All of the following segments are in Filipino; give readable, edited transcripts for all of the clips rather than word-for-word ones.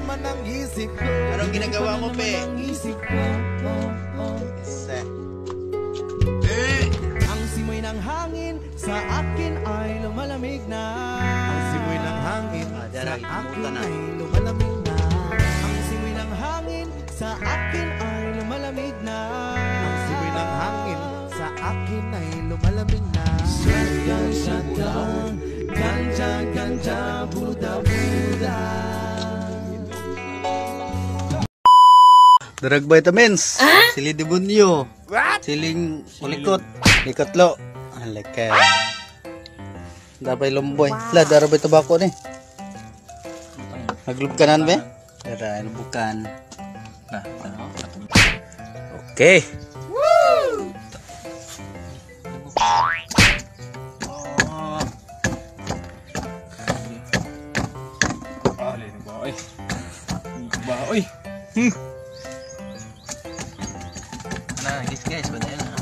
naman ang isip ko. Anong ginagawa mo, pe? Isip ko. Ang simoy ng hangin sa akin ay lumalamig na. Ang simoy ng hangin sa akin ay lumalamig na. Ang simoy ng hangin sa akin ay lumalamig na. Ang simoy ng hangin sa akin ay lumalamig na. Shotgun, shotgun, ganja, ganja, buda, buda. Drug vitamins. Sili debunyo. Siling ulikot. Likotlo. Alika. Dabay lomboy. La, darabay tabako ni. Naglub kanan be? Dara, ano bukan. Okay. Woo! Baoy. Nah, guys, banyak na.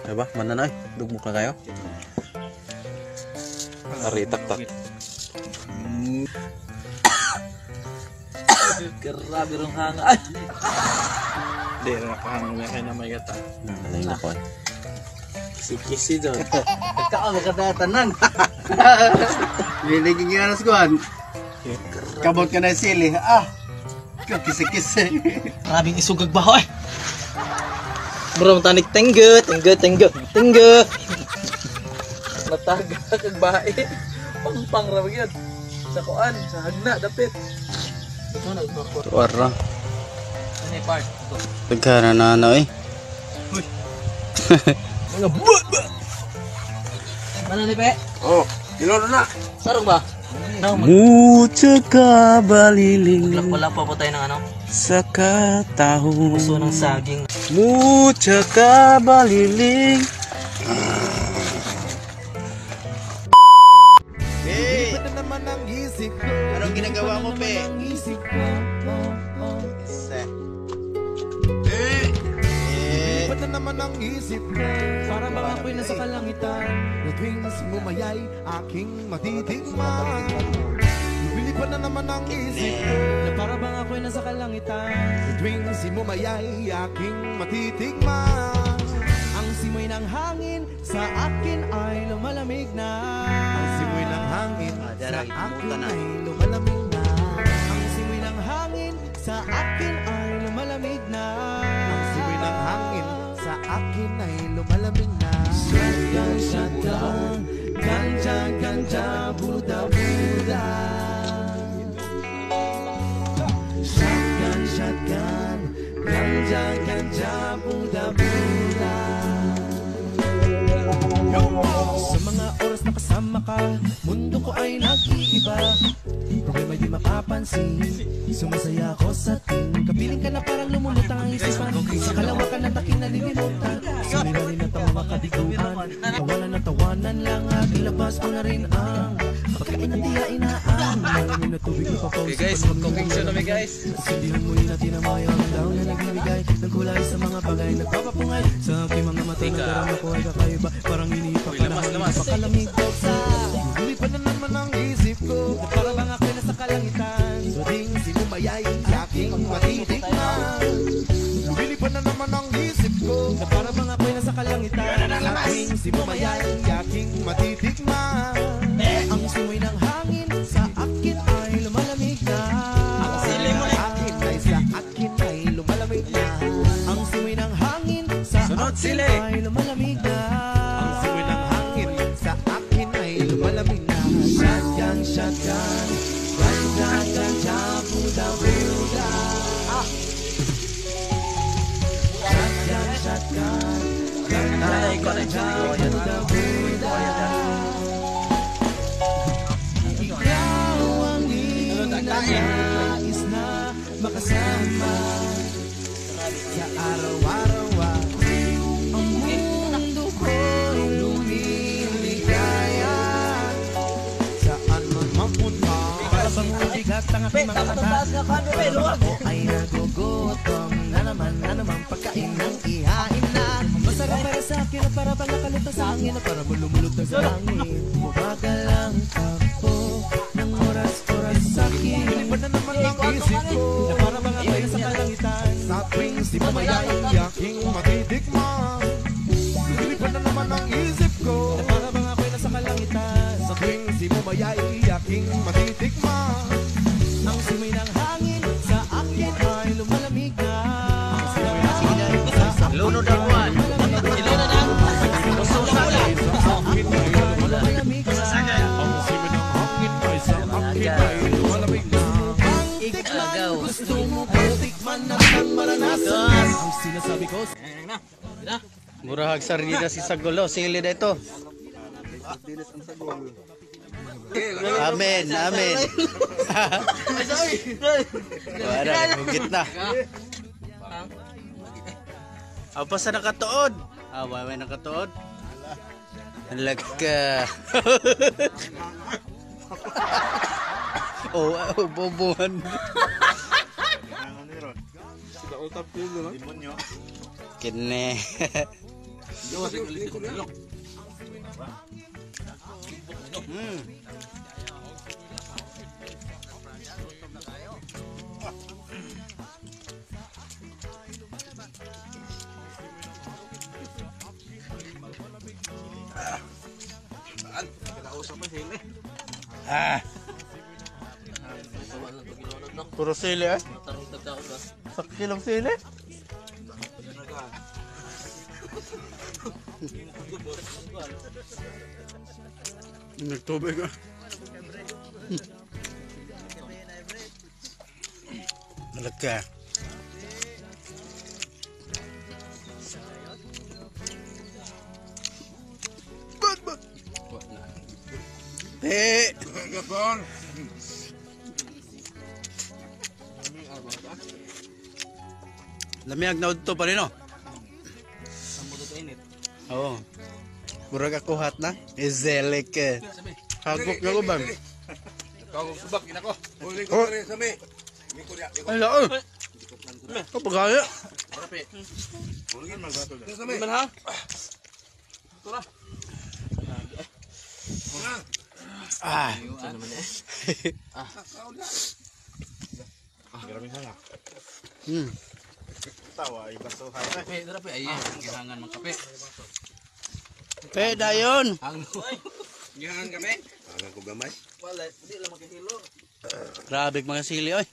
Diba? Mana na eh? Dugmok na kayo? Aritak-tak. Grabe rong hanga. Ay! Hindi, nakahangin na kayo na may gata. Nalay na ko eh. Kisi-kisi doon. Kakao makadatanan. Biliging yung anas ko. Kabot ka na sili. Ah! Kisi-kisi. Grabing isugag baho eh. Bro, tanik tengge. Mataga kag bae. Pang-pang ra gyud. Sa kuan, sa hagna dapit. Ito na ito. Tuwara. Ano yung part? Tagkara na ano eh. Uy. Mga buat ba? Mana ni pe? Oh, kilolo na. Sarong ba? Mucha ka baliling Wala pa po tayo ng ano? sa katahong. Puso ng saging. Mucha ka baliling. Hey! Iba na naman ang isip ko. Anong ginagawa mo, pe? Ang isip ko. Iba na naman ang isip ko. Para bang ako'y nasa kalangitan, na tuwing simumayay aking matitigman. Bilipan na naman ang isip ko, na para bang ako'y nasa kalangitan, na tuwing simumayay aking matitigman. Ang simoy ng hangin sa akin ay lumalamig na. Ang simoy ng hangin sa akin ay lumalamig na. Ang simoy ng hangin sa akin ay lumalamig na. Ang simoy ng hangin sa akin ay lumalamig na. Shotgun, shotgun, ganja, ganja, buda, buda. Shotgun, shotgun, ganja, ganja, buda, buda. Sa mga oras na kasama ka, mundo ko ay nag-iiba. Problema di mapapansin, sumasaya ako sa ting. Kapiling ka na parang lumulutang ang isipan. Sa kalawakan ng taking nalilimutan. Sumirarin na itong mga kabiguan. Tawanan na tawanan lang at ilabas ko na rin ang pagkain ng tiyainaan. Marami na tubig na papaw. Okay guys, mag-cooking show namin guys. Sindihan muli natin ang mga yung daw na nagbibigay. Nagkulay sa mga bagay, nagpapapungay. Sa aking mga mata, nadarama ko ay kakaiba. Parang inipak ka na pakalamig ko sa pa na naman ang isip ko, na para bang ako'y nasa kalangitan. Tuwing sinumayay, aking matitignan. Bili pa na naman ang isip ko, na para bang ako'y nasa kalangitan. Aking sinumayay, aking matitignan. Ang simoy ng hangin sa akin ay lumalamig na. Ang simoy ng hangin ay sa akin ay lumalamig na. Ang simoy ng hangin sa akin ay lumalamig na. Ang simoy ng hangin sa akin ay lumalamig na. Shotgun, shotgun, ganja, ganja, buda, buda. Shotgun, shotgun, ganja, ganja, buda, buda. Ikaw ang ninanais na makasama sa araw-araw. Ang mundo ko'y lumiligaya. Saan man mapunta, para bang uligat ang aking mga mata. Ako ay nagugutom na naman pagkain ng ihain na. Masarap para sa akin at para bang nakalutang sa hangin at para lumulutang sa langit. Bumagal ang takbo mamaya ay aking matitikman. Lumipad na naman ang isip ko na para bang ako'y nasa kalangitan. Sa tuwing di mamaya ay aking matitikman. Ang simoy ng hangin sa akin ay lumalamig na. Ang simoy ng hangin sa akin Lunod ang buwan. Ilunod ang ususaga. sa akin ay lumalamig na. Ang simoy ng hangin ay sa akin ay lumalamig na. Agaw. Gusto mo ba tikman ng maranasan? Ang sinasabi ko Murahag sardina si Sagulo. Sili na ito. Amen, amen. Wala, hugit na. Apa sa nakatuod? May nakatuod? Halaka. Bobohan. Kine. Puro sili eh. Sa kilong sili. Nagtubig ah. Malaka. Lamig na udto pa rin no? Oo. Murag ako hat na. Izelik eh. Hagok na ko ba? Kau subak ina ko. Uli ko rin sa mi. Ay lao. Kapagaya. Uli man gato. Sa mi. Man ha? Ah. Grabe sana. Tawa ay basuhan. Kape, darapi ay gihangan mang kape. Pe dayon. Gihangan kami. Ang ko gamay. Wala, di lang makihilo. Grabe mga sili oy.